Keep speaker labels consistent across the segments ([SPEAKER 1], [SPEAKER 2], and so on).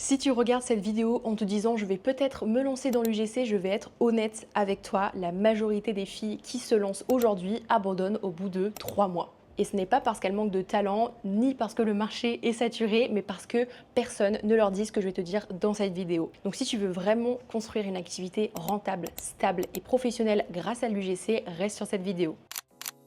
[SPEAKER 1] Si tu regardes cette vidéo en te disant je vais peut-être me lancer dans l'UGC, je vais être honnête avec toi, la majorité des filles qui se lancent aujourd'hui abandonnent au bout de 3 mois. Et ce n'est pas parce qu'elles manquent de talent, ni parce que le marché est saturé, mais parce que personne ne leur dit ce que je vais te dire dans cette vidéo. Donc si tu veux vraiment construire une activité rentable, stable et professionnelle grâce à l'UGC, reste sur cette vidéo.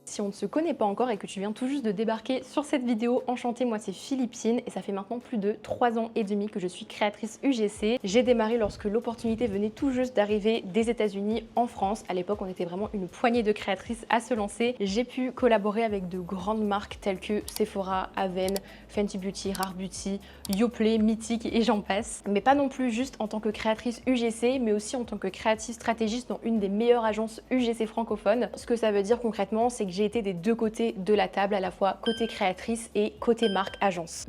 [SPEAKER 1] Si on ne se connaît pas encore et que tu viens tout juste de débarquer sur cette vidéo, enchantée, moi c'est Philippine et ça fait maintenant plus de 3 ans et demi que je suis créatrice UGC. J'ai démarré lorsque l'opportunité venait tout juste d'arriver des États-Unis en France. À l'époque, on était vraiment une poignée de créatrices à se lancer. J'ai pu collaborer avec de grandes marques telles que Sephora, Aven, Fenty Beauty, Rare Beauty, Yoplait, Mythique et j'en passe. Mais pas non plus juste en tant que créatrice UGC, mais aussi en tant que créatrice stratégiste dans une des meilleures agences UGC francophones. Ce que ça veut dire concrètement, c'est que j'ai été des deux côtés de la table, à la fois côté créatrice et côté marque agence.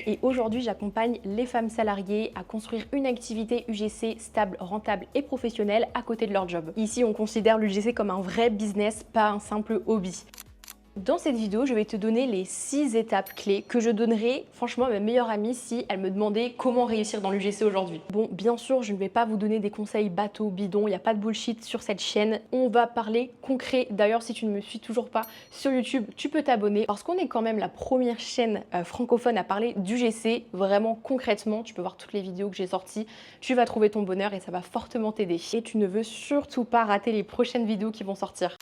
[SPEAKER 1] Et aujourd'hui, j'accompagne les femmes salariées à construire une activité UGC stable, rentable et professionnelle à côté de leur job. Ici, on considère l'UGC comme un vrai business, pas un simple hobby. Dans cette vidéo, je vais te donner les 6 étapes clés que je donnerais franchement à ma meilleure amie si elle me demandait comment réussir dans l'UGC aujourd'hui. Bon, bien sûr, je ne vais pas vous donner des conseils bateau, bidon, il n'y a pas de bullshit sur cette chaîne. On va parler concret. D'ailleurs, si tu ne me suis toujours pas sur YouTube, tu peux t'abonner parce qu'on est quand même la première chaîne francophone à parler d'UGC. Vraiment, concrètement, tu peux voir toutes les vidéos que j'ai sorties. Tu vas trouver ton bonheur et ça va fortement t'aider. Et tu ne veux surtout pas rater les prochaines vidéos qui vont sortir.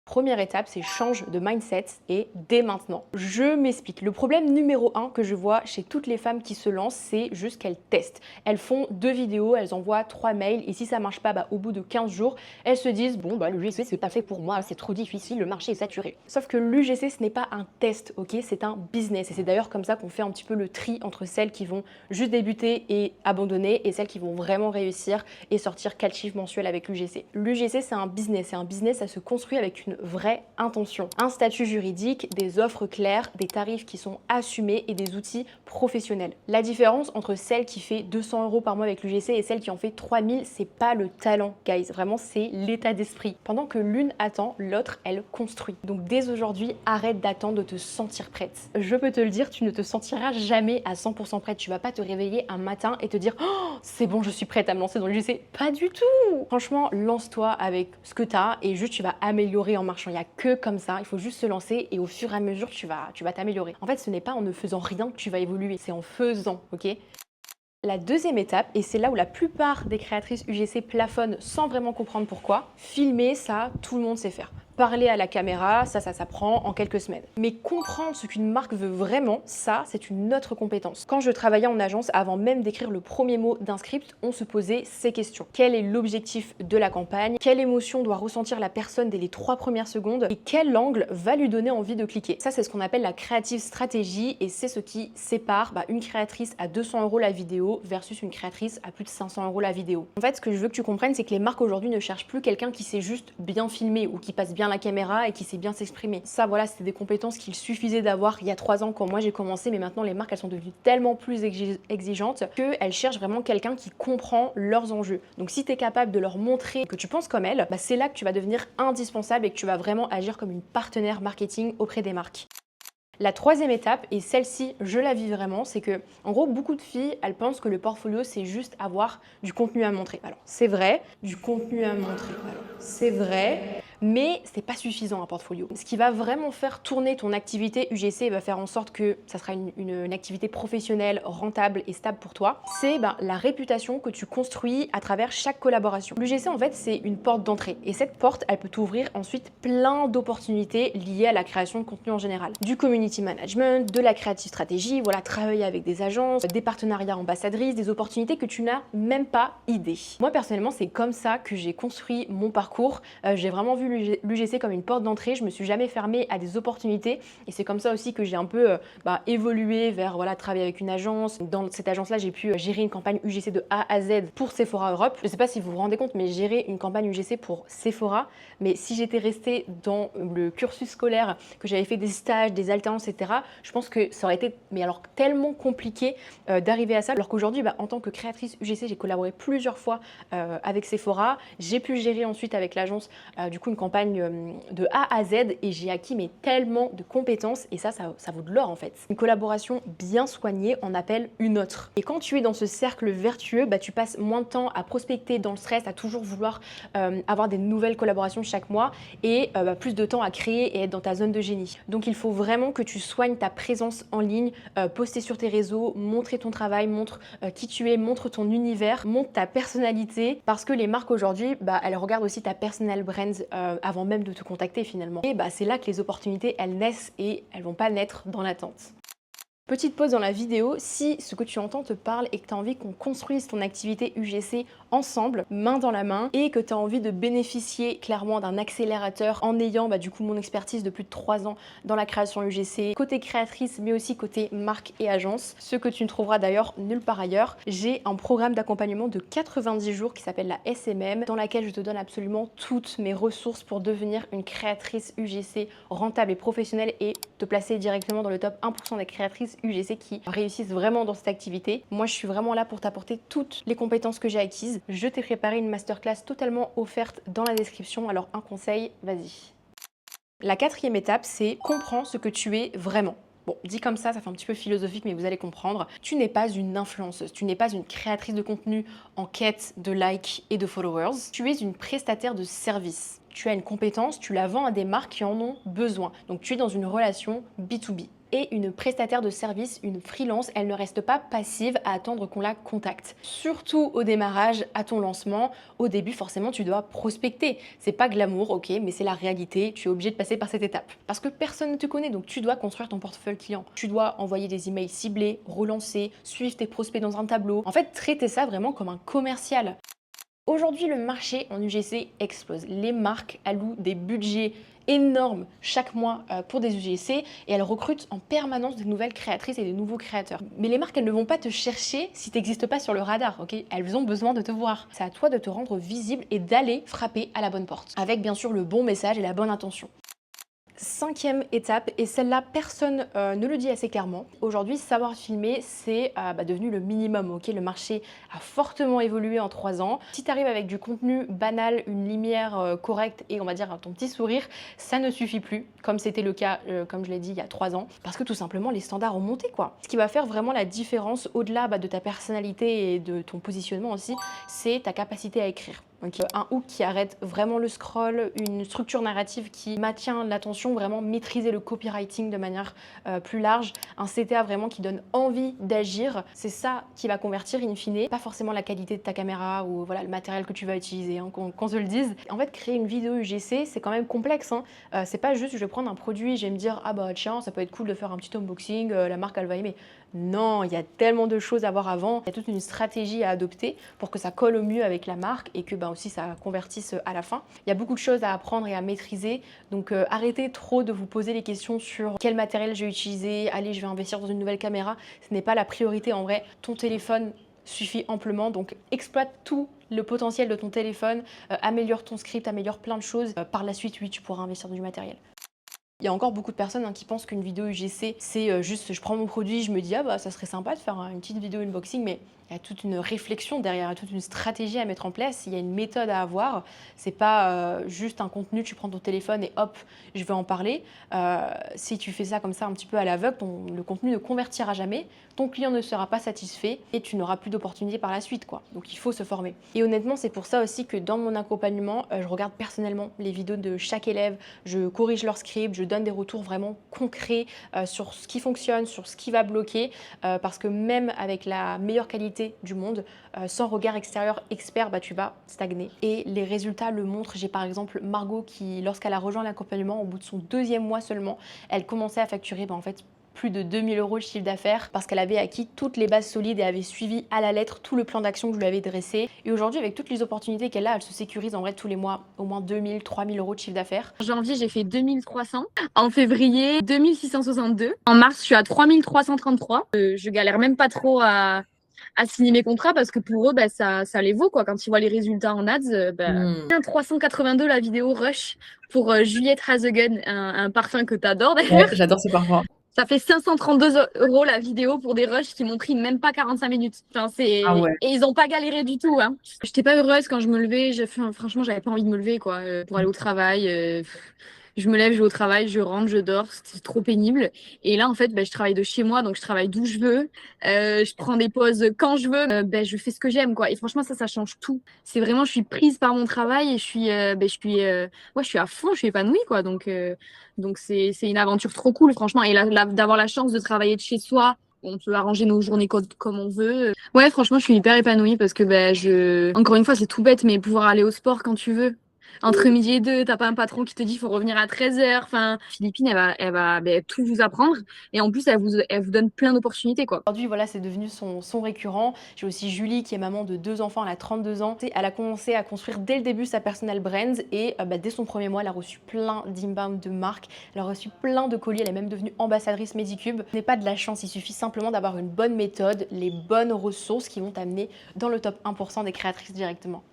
[SPEAKER 1] Première étape, c'est change de mindset et dès maintenant. Je m'explique. Le problème numéro 1 que je vois chez toutes les femmes qui se lancent, c'est juste qu'elles testent. Elles font 2 vidéos, elles envoient 3 mails et si ça marche pas, au bout de 15 jours, elles se disent bon l'UGC c'est pas fait pour moi, c'est trop difficile, le marché est saturé. Sauf que l'UGC ce n'est pas un test, ok, c'est un business et c'est d'ailleurs comme ça qu'on fait un petit peu le tri entre celles qui vont juste débuter et abandonner et celles qui vont vraiment réussir et sortir 4 chiffres mensuels avec l'UGC. L'UGC c'est un business à se construire avec une vraie intention. Un statut juridique, des offres claires, des tarifs qui sont assumés et des outils professionnels. La différence entre celle qui fait 200 € par mois avec l'UGC et celle qui en fait 3000, c'est pas le talent, guys. Vraiment, c'est l'état d'esprit. Pendant que l'une attend, l'autre, elle construit. Donc dès aujourd'hui, arrête d'attendre de te sentir prête. Je peux te le dire, tu ne te sentiras jamais à 100% prête. Tu vas pas te réveiller un matin et te dire oh, c'est bon, je suis prête à me lancer dans l'UGC. Pas du tout. Franchement, lance-toi avec ce que tu as et juste tu vas améliorer en marchant. Il n'y a que comme ça, il faut juste se lancer et au fur et à mesure, tu vas t'améliorer. En fait, ce n'est pas en ne faisant rien que tu vas évoluer, c'est en faisant, ok? La deuxième étape, et c'est là où la plupart des créatrices UGC plafonnent sans vraiment comprendre pourquoi, filmer, ça, tout le monde sait faire. Parler à la caméra, ça s'apprend en quelques semaines. Mais comprendre ce qu'une marque veut vraiment, ça, c'est une autre compétence. Quand je travaillais en agence, avant même d'écrire le premier mot d'un script, on se posait ces questions. Quel est l'objectif de la campagne? Quelle émotion doit ressentir la personne dès les 3 premières secondes? Et quel angle va lui donner envie de cliquer? Ça, c'est ce qu'on appelle la creative stratégie et c'est ce qui sépare une créatrice à 200 € la vidéo versus une créatrice à plus de 500 € la vidéo. En fait, ce que je veux que tu comprennes, c'est que les marques aujourd'hui ne cherchent plus quelqu'un qui sait juste bien filmer ou qui passe bien la caméra et qui sait bien s'exprimer. Ça, voilà, c'était des compétences qu'il suffisait d'avoir il y a 3 ans quand moi j'ai commencé, mais maintenant les marques, elles sont devenues tellement plus exigeantes qu'elles cherchent vraiment quelqu'un qui comprend leurs enjeux. Donc si tu es capable de leur montrer que tu penses comme elles, c'est là que tu vas devenir indispensable et que tu vas vraiment agir comme une partenaire marketing auprès des marques. La troisième étape, et celle-ci, je la vis vraiment, c'est que, en gros, beaucoup de filles, elles pensent que le portfolio, c'est juste avoir du contenu à montrer. Alors, c'est vrai, du contenu à montrer. Alors, c'est vrai, mais c'est pas suffisant un portfolio. Ce qui va vraiment faire tourner ton activité UGC et va faire en sorte que ça sera une activité professionnelle, rentable et stable pour toi, c'est la réputation que tu construis à travers chaque collaboration. L'UGC, en fait, c'est une porte d'entrée. Et cette porte, elle peut t'ouvrir ensuite plein d'opportunités liées à la création de contenu en général. Du community management, de la creative stratégie, voilà, travailler avec des agences, des partenariats ambassadrices, des opportunités que tu n'as même pas idée. Moi personnellement, c'est comme ça que j'ai construit mon parcours. J'ai vraiment vu l'UGC comme une porte d'entrée. Je me suis jamais fermée à des opportunités et c'est comme ça aussi que j'ai un peu évolué vers travailler avec une agence. Dans cette agence-là, j'ai pu gérer une campagne UGC de A à Z pour Sephora Europe. Je ne sais pas si vous vous rendez compte, mais gérer une campagne UGC pour Sephora, mais si j'étais restée dans le cursus scolaire, que j'avais fait des stages, des alternances, etc., je pense que ça aurait été tellement compliqué d'arriver à ça, alors qu'aujourd'hui, en tant que créatrice UGC, j'ai collaboré plusieurs fois avec Sephora. J'ai pu gérer ensuite avec l'agence du coup une campagne de A à Z et j'ai acquis mais tellement de compétences et ça vaut de l'or en fait. Une collaboration bien soignée en appelle une autre. Et quand tu es dans ce cercle vertueux, tu passes moins de temps à prospecter dans le stress, à toujours vouloir avoir des nouvelles collaborations chaque mois et plus de temps à créer et être dans ta zone de génie. Donc il faut vraiment que tu soignes ta présence en ligne, poster sur tes réseaux, montrer ton travail, montre qui tu es, montre ton univers, montre ta personnalité parce que les marques aujourd'hui, elles regardent aussi ta personal brand avant même de te contacter finalement. Et c'est là que les opportunités, elles naissent et elles vont pas naître dans l'attente. Petite pause dans la vidéo, si ce que tu entends te parle et que tu as envie qu'on construise ton activité UGC ensemble, main dans la main, et que tu as envie de bénéficier clairement d'un accélérateur en ayant du coup mon expertise de plus de 3 ans dans la création UGC, côté créatrice mais aussi côté marque et agence, ce que tu ne trouveras d'ailleurs nulle part ailleurs, j'ai un programme d'accompagnement de 90 jours qui s'appelle la SMM, dans laquelle je te donne absolument toutes mes ressources pour devenir une créatrice UGC rentable et professionnelle et te placer directement dans le top 1% des créatrices UGC qui réussissent vraiment dans cette activité. Moi, je suis vraiment là pour t'apporter toutes les compétences que j'ai acquises. Je t'ai préparé une masterclass totalement offerte dans la description. Alors, un conseil, vas-y. La 4e étape, c'est comprends ce que tu es vraiment. Bon, dit comme ça fait un petit peu philosophique, mais vous allez comprendre. Tu n'es pas une influenceuse, tu n'es pas une créatrice de contenu en quête de likes et de followers. Tu es une prestataire de service. Tu as une compétence, tu la vends à des marques qui en ont besoin. Donc, tu es dans une relation B2B. Et une prestataire de service, une freelance, elle ne reste pas passive à attendre qu'on la contacte. Surtout au démarrage, à ton lancement, au début forcément tu dois prospecter. C'est pas glamour, ok, mais c'est la réalité, tu es obligé de passer par cette étape. Parce que personne ne te connaît, donc tu dois construire ton portefeuille client. Tu dois envoyer des emails ciblés, relancer, suivre tes prospects dans un tableau. En fait, traiter ça vraiment comme un commercial. Aujourd'hui, le marché en UGC explose. Les marques allouent des budgets énormes chaque mois pour des UGC et elles recrutent en permanence de nouvelles créatrices et de nouveaux créateurs. Mais les marques, elles ne vont pas te chercher si tu n'existes pas sur le radar, ok? Elles ont besoin de te voir. C'est à toi de te rendre visible et d'aller frapper à la bonne porte. Avec bien sûr le bon message et la bonne intention. 5e étape, et celle-là, personne ne le dit assez clairement. Aujourd'hui, savoir filmer, c'est devenu le minimum. Ok, le marché a fortement évolué en 3 ans. Si tu arrives avec du contenu banal, une lumière correcte et on va dire ton petit sourire, ça ne suffit plus, comme c'était le cas, comme je l'ai dit, il y a 3 ans, parce que tout simplement, les standards ont monté, quoi. Ce qui va faire vraiment la différence, au-delà de ta personnalité et de ton positionnement aussi, c'est ta capacité à écrire. Okay. Un hook qui arrête vraiment le scroll, une structure narrative qui maintient l'attention, vraiment maîtriser le copywriting de manière plus large, un CTA vraiment qui donne envie d'agir, c'est ça qui va convertir in fine, pas forcément la qualité de ta caméra ou voilà, le matériel que tu vas utiliser, qu'on se le dise. En fait, créer une vidéo UGC, c'est quand même complexe, hein. C'est pas juste je vais prendre un produit et je vais me dire ah bah tiens, ça peut être cool de faire un petit unboxing, la marque elle va aimer. Non, il y a tellement de choses à voir avant, il y a toute une stratégie à adopter pour que ça colle au mieux avec la marque et que aussi ça convertisse à la fin. Il y a beaucoup de choses à apprendre et à maîtriser, donc arrêtez trop de vous poser les questions sur quel matériel je vais utiliser, allez je vais investir dans une nouvelle caméra, ce n'est pas la priorité en vrai, ton téléphone suffit amplement, donc exploite tout le potentiel de ton téléphone, améliore ton script, améliore plein de choses, par la suite oui tu pourras investir dans du matériel. Il y a encore beaucoup de personnes qui pensent qu'une vidéo UGC, c'est juste je prends mon produit, je me dis ah bah ça serait sympa de faire une petite vidéo unboxing, mais il y a toute une réflexion derrière, il y a toute une stratégie à mettre en place, il y a une méthode à avoir. C'est pas juste un contenu, tu prends ton téléphone et hop, je vais en parler. Si tu fais ça comme ça un petit peu à l'aveugle, le contenu ne convertira jamais, ton client ne sera pas satisfait et tu n'auras plus d'opportunités par la suite, quoi. Donc il faut se former. Et honnêtement, c'est pour ça aussi que dans mon accompagnement, je regarde personnellement les vidéos de chaque élève, je corrige leur script, je donne des retours vraiment concrets sur ce qui fonctionne, sur ce qui va bloquer, parce que même avec la meilleure qualité du monde, sans regard extérieur expert, tu vas stagner. Et les résultats le montrent. J'ai par exemple Margot qui, lorsqu'elle a rejoint l'accompagnement, au bout de son 2e mois seulement, elle commençait à facturer en fait plus de 2000 € de chiffre d'affaires parce qu'elle avait acquis toutes les bases solides et avait suivi à la lettre tout le plan d'action que je lui avais dressé. Et aujourd'hui, avec toutes les opportunités qu'elle a, elle se sécurise en vrai tous les mois au moins 2000, 3000 € de chiffre d'affaires.
[SPEAKER 2] En janvier, j'ai fait 2300. En février, 2662. En mars, je suis à 3333. Je galère même pas trop à signer mes contrats parce que pour eux, ça les vaut, quoi. Quand ils voient les résultats en ads, 382 la vidéo Rush pour Juliette Has a Gun, un parfum que t'adores d'ailleurs.
[SPEAKER 3] Ouais, j'adore ce parfum.
[SPEAKER 2] Ça fait 532 € la vidéo pour des rushs qui m'ont pris même pas 45 minutes. Enfin,
[SPEAKER 3] Ah ouais.
[SPEAKER 2] Et ils ont pas galéré du tout, hein. J'étais pas heureuse quand je me levais. Franchement, j'avais pas envie de me lever, quoi, pour aller au travail. Je me lève, je vais au travail, je rentre, je dors. C'est trop pénible. Et là, en fait, je travaille de chez moi, donc je travaille d'où je veux. Je prends des pauses quand je veux. Je fais ce que j'aime, quoi. Et franchement, ça change tout. C'est vraiment, je suis prise par mon travail et je suis à fond, je suis épanouie, quoi. Donc c'est une aventure trop cool, franchement. Et d'avoir la chance de travailler de chez soi, on peut arranger nos journées comme on veut. Ouais, franchement, je suis hyper épanouie parce que encore une fois, c'est tout bête, mais pouvoir aller au sport quand tu veux. Entre midi et deux, t'as pas un patron qui te dit faut revenir à 13h. Enfin, Philippine, elle va tout vous apprendre. Et en plus, elle vous donne plein d'opportunités, quoi.
[SPEAKER 1] Aujourd'hui, voilà, c'est devenu son récurrent. J'ai aussi Julie qui est maman de 2 enfants, elle a 32 ans. Elle a commencé à construire dès le début sa personal brand et dès son premier mois, elle a reçu plein d'inbound de marques. Elle a reçu plein de colis, elle est même devenue ambassadrice Medicube. Ce n'est pas de la chance, il suffit simplement d'avoir une bonne méthode, les bonnes ressources qui vont t'amener dans le top 1% des créatrices directement.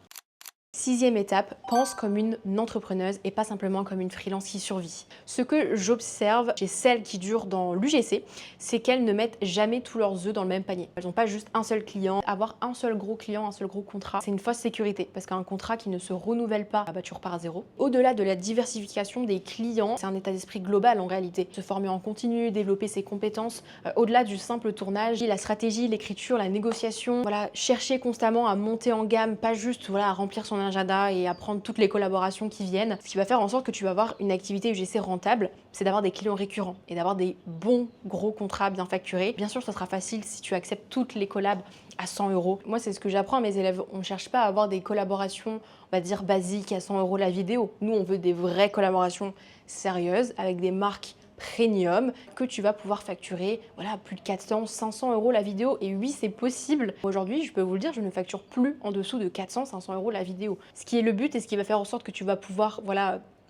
[SPEAKER 1] 6e étape, pense comme une entrepreneuse et pas simplement comme une freelance qui survit. Ce que j'observe chez celles qui durent dans l'UGC, c'est qu'elles ne mettent jamais tous leurs œufs dans le même panier. Elles n'ont pas juste un seul client. Avoir un seul gros client, un seul gros contrat, c'est une fausse sécurité parce qu'un contrat qui ne se renouvelle pas, tu repars à zéro. Au-delà de la diversification des clients, c'est un état d'esprit global en réalité. Se former en continu, développer ses compétences, au-delà du simple tournage, la stratégie, l'écriture, la négociation, voilà, chercher constamment à monter en gamme, pas juste à remplir son agenda et à prendre toutes les collaborations qui viennent. Ce qui va faire en sorte que tu vas avoir une activité UGC rentable, c'est d'avoir des clients récurrents et d'avoir des bons gros contrats bien facturés. Bien sûr, ça sera facile si tu acceptes toutes les collabs à 100 €. Moi, c'est ce que j'apprends à mes élèves. On ne cherche pas à avoir des collaborations, on va dire, basiques à 100 € la vidéo. Nous, on veut des vraies collaborations sérieuses avec des marques premium que tu vas pouvoir facturer plus de 400, 500 € la vidéo. Et oui, c'est possible. Aujourd'hui, je peux vous le dire, je ne facture plus en dessous de 400, 500 € la vidéo. Ce qui est le but et ce qui va faire en sorte que tu vas pouvoir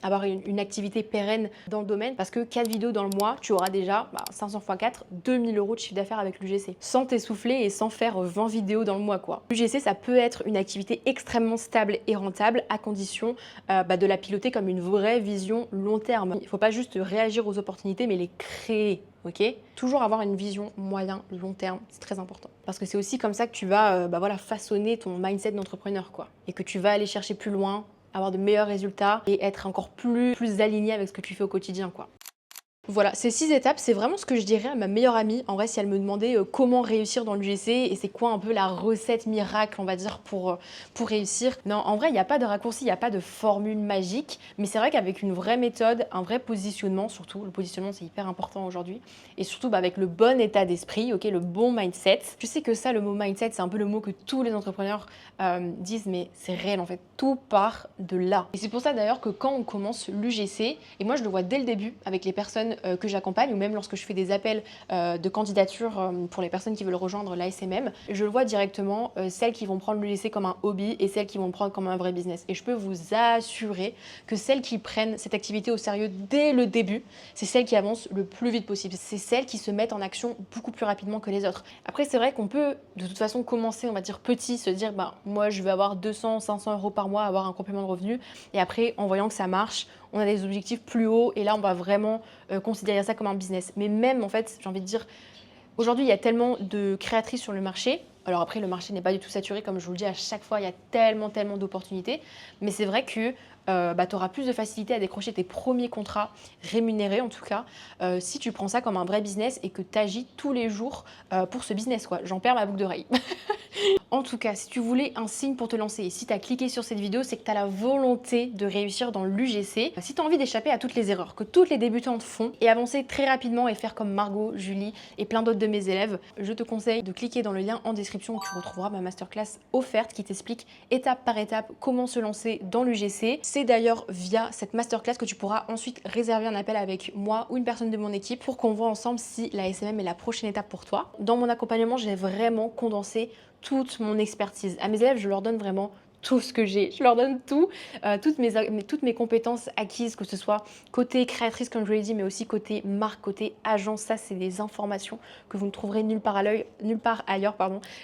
[SPEAKER 1] avoir une activité pérenne dans le domaine parce que 4 vidéos dans le mois, tu auras déjà 500 x 4, 2000 € de chiffre d'affaires avec l'UGC. Sans t'essouffler et sans faire 20 vidéos dans le mois, quoi. L'UGC, ça peut être une activité extrêmement stable et rentable à condition de la piloter comme une vraie vision long terme. Il ne faut pas juste réagir aux opportunités, mais les créer. Ok, toujours avoir une vision moyen, long terme, c'est très important. Parce que c'est aussi comme ça que tu vas façonner ton mindset d'entrepreneur, quoi. Et que tu vas aller chercher plus loin, avoir de meilleurs résultats et être encore plus aligné avec ce que tu fais au quotidien, quoi. Voilà, ces 6 étapes, c'est vraiment ce que je dirais à ma meilleure amie. En vrai, si elle me demandait comment réussir dans l'UGC et c'est quoi un peu la recette miracle, on va dire, pour réussir. Non, en vrai, il n'y a pas de raccourci, il n'y a pas de formule magique. Mais c'est vrai qu'avec une vraie méthode, un vrai positionnement, surtout, le positionnement, c'est hyper important aujourd'hui. Et surtout, avec le bon état d'esprit, le bon mindset. Je sais que ça, le mot mindset, c'est un peu le mot que tous les entrepreneurs disent, mais c'est réel, en fait. Tout part de là. Et c'est pour ça, d'ailleurs, que quand on commence l'UGC, et moi, je le vois dès le début avec les personnes que j'accompagne ou même lorsque je fais des appels de candidature pour les personnes qui veulent rejoindre l'ASMM, je le vois directement, celles qui vont prendre l'UGC comme un hobby et celles qui vont le prendre comme un vrai business. Et je peux vous assurer que celles qui prennent cette activité au sérieux dès le début, c'est celles qui avancent le plus vite possible. C'est celles qui se mettent en action beaucoup plus rapidement que les autres. Après, c'est vrai qu'on peut de toute façon commencer, on va dire petit, se dire moi je vais avoir 200, 500 € par mois, avoir un complément de revenu et après en voyant que ça marche, on a des objectifs plus hauts et là on va vraiment considérer ça comme un business. Mais même en fait, j'ai envie de dire, aujourd'hui il y a tellement de créatrices sur le marché. Alors après, le marché n'est pas du tout saturé, comme je vous le dis à chaque fois, il y a tellement d'opportunités. Mais c'est vrai que tu auras plus de facilité à décrocher tes premiers contrats rémunérés en tout cas si tu prends ça comme un vrai business et que tu agis tous les jours pour ce business, quoi. J'en perds ma boucle d'oreille. En tout cas, si tu voulais un signe pour te lancer et si tu as cliqué sur cette vidéo, c'est que tu as la volonté de réussir dans l'UGC. Si tu as envie d'échapper à toutes les erreurs que toutes les débutantes font et avancer très rapidement et faire comme Margot, Julie et plein d'autres de mes élèves, je te conseille de cliquer dans le lien en description où tu retrouveras ma masterclass offerte qui t'explique étape par étape comment se lancer dans l'UGC. C'est d'ailleurs via cette masterclass que tu pourras ensuite réserver un appel avec moi ou une personne de mon équipe pour qu'on voit ensemble si la SMM est la prochaine étape pour toi. Dans mon accompagnement, j'ai vraiment condensé toute mon expertise. À mes élèves, je leur donne vraiment tout ce que j'ai. Je leur donne tout, toutes mes compétences acquises, que ce soit côté créatrice, comme je vous l'ai dit, mais aussi côté marque, côté agence. Ça, c'est des informations que vous ne trouverez nulle part ailleurs.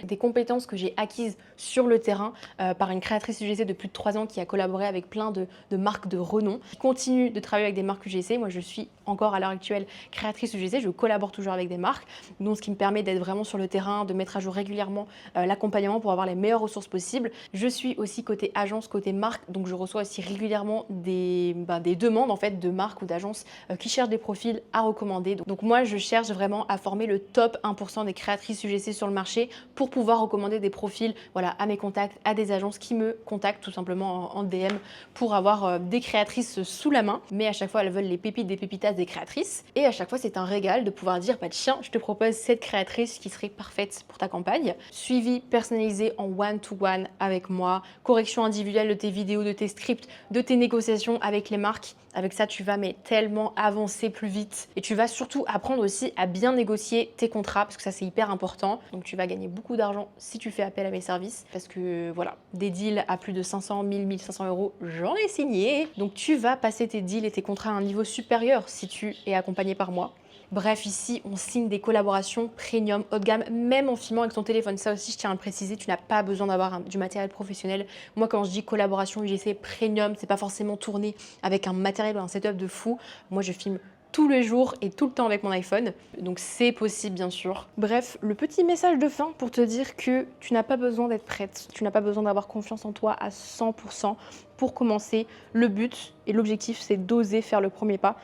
[SPEAKER 1] Des compétences que j'ai acquises sur le terrain par une créatrice UGC de plus de 3 ans qui a collaboré avec plein de marques de renom. Je continue de travailler avec des marques UGC. Moi, je suis encore à l'heure actuelle créatrice UGC. Je collabore toujours avec des marques, donc ce qui me permet d'être vraiment sur le terrain, de mettre à jour régulièrement l'accompagnement pour avoir les meilleures ressources possibles. Je suis aussi côté agence, côté marque, donc je reçois aussi régulièrement des demandes en fait de marques ou d'agences qui cherchent des profils à recommander. Donc moi, je cherche vraiment à former le top 1% des créatrices UGC sur le marché pour pouvoir recommander des profils, voilà, à mes contacts, à des agences qui me contactent tout simplement en DM pour avoir des créatrices sous la main. Mais à chaque fois, elles veulent les pépites des pépitas des créatrices. Et à chaque fois, c'est un régal de pouvoir dire, bah tiens, je te propose cette créatrice qui serait parfaite pour ta campagne. Suivi personnalisé en one-to-one avec moi, correction individuelle de tes vidéos, de tes scripts, de tes négociations avec les marques. Avec ça, tu vas tellement avancer plus vite. Et tu vas surtout apprendre aussi à bien négocier tes contrats, parce que ça, c'est hyper important. Donc, tu vas gagner beaucoup d'argent si tu fais appel à mes services. Parce que, voilà, des deals à plus de 500, 1000, 1500 euros, j'en ai signé. Donc, tu vas passer tes deals et tes contrats à un niveau supérieur si tu es accompagné par moi. Bref, ici, on signe des collaborations premium, haut de gamme, même en filmant avec ton téléphone. Ça aussi, je tiens à le préciser, tu n'as pas besoin d'avoir du matériel professionnel. Moi, quand je dis collaboration UGC premium, c'est pas forcément tourné avec un matériel ou un setup de fou. Moi, je filme tous les jours et tout le temps avec mon iPhone. Donc, c'est possible, bien sûr. Bref, le petit message de fin pour te dire que tu n'as pas besoin d'être prête. Tu n'as pas besoin d'avoir confiance en toi à 100% pour commencer. Le but et l'objectif, c'est d'oser faire le premier pas.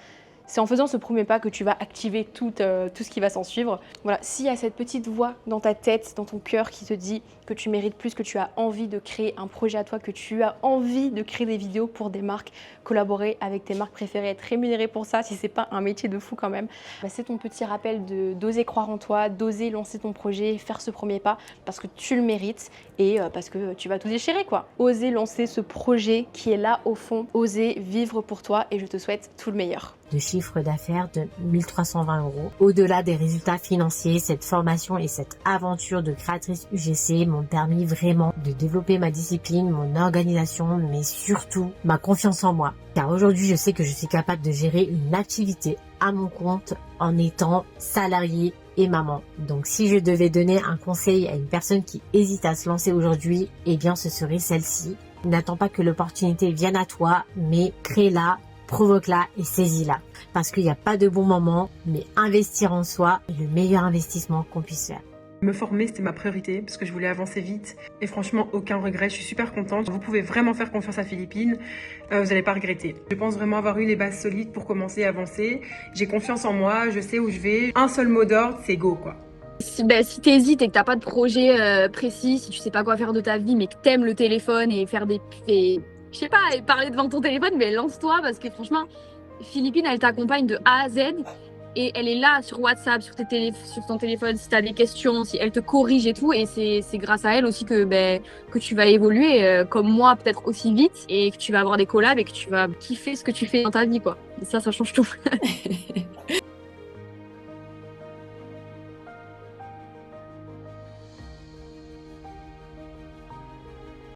[SPEAKER 1] C'est en faisant ce premier pas que tu vas activer tout ce qui va s'en suivre. Voilà, s'il y a cette petite voix dans ta tête, dans ton cœur qui te dit que tu mérites plus, que tu as envie de créer un projet à toi, que tu as envie de créer des vidéos pour des marques, collaborer avec tes marques préférées, être rémunéré pour ça, si c'est pas un métier de fou quand même, bah c'est ton petit rappel d'oser croire en toi, d'oser lancer ton projet, faire ce premier pas parce que tu le mérites et parce que tu vas tout déchirer quoi. Oser lancer ce projet qui est là au fond, oser vivre pour toi et je te souhaite tout le meilleur.
[SPEAKER 3] De chiffre d'affaires de 1320 €. Au-delà des résultats financiers, cette formation et cette aventure de créatrice UGC m'ont permis vraiment de développer ma discipline, mon organisation, mais surtout ma confiance en moi. Car aujourd'hui, je sais que je suis capable de gérer une activité à mon compte en étant salariée et maman. Donc si je devais donner un conseil à une personne qui hésite à se lancer aujourd'hui, eh bien ce serait celle-ci. N'attends pas que l'opportunité vienne à toi, mais crée-la, provoque-la et saisis-la. Parce qu'il n'y a pas de bon moment, mais investir en soi est le meilleur investissement qu'on puisse faire.
[SPEAKER 4] Me former, c'était ma priorité parce que je voulais avancer vite. Et franchement, aucun regret. Je suis super contente. Vous pouvez vraiment faire confiance à Philippine. Vous n'allez pas regretter. Je pense vraiment avoir eu les bases solides pour commencer à avancer. J'ai confiance en moi. Je sais où je vais. Un seul mot d'ordre, c'est go, quoi.
[SPEAKER 2] Si t'hésites et que t'as pas de projet précis, si tu sais pas quoi faire de ta vie, mais que t'aimes le téléphone et faire je sais pas, et parler devant ton téléphone, mais lance-toi parce que franchement, Philippine, elle t'accompagne de A à Z et elle est là sur WhatsApp, sur ton téléphone, si t'as des questions, si elle te corrige et tout. Et c'est grâce à elle aussi que tu vas évoluer comme moi, peut-être aussi vite, et que tu vas avoir des collabs et que tu vas kiffer ce que tu fais dans ta vie, quoi. Et ça change tout.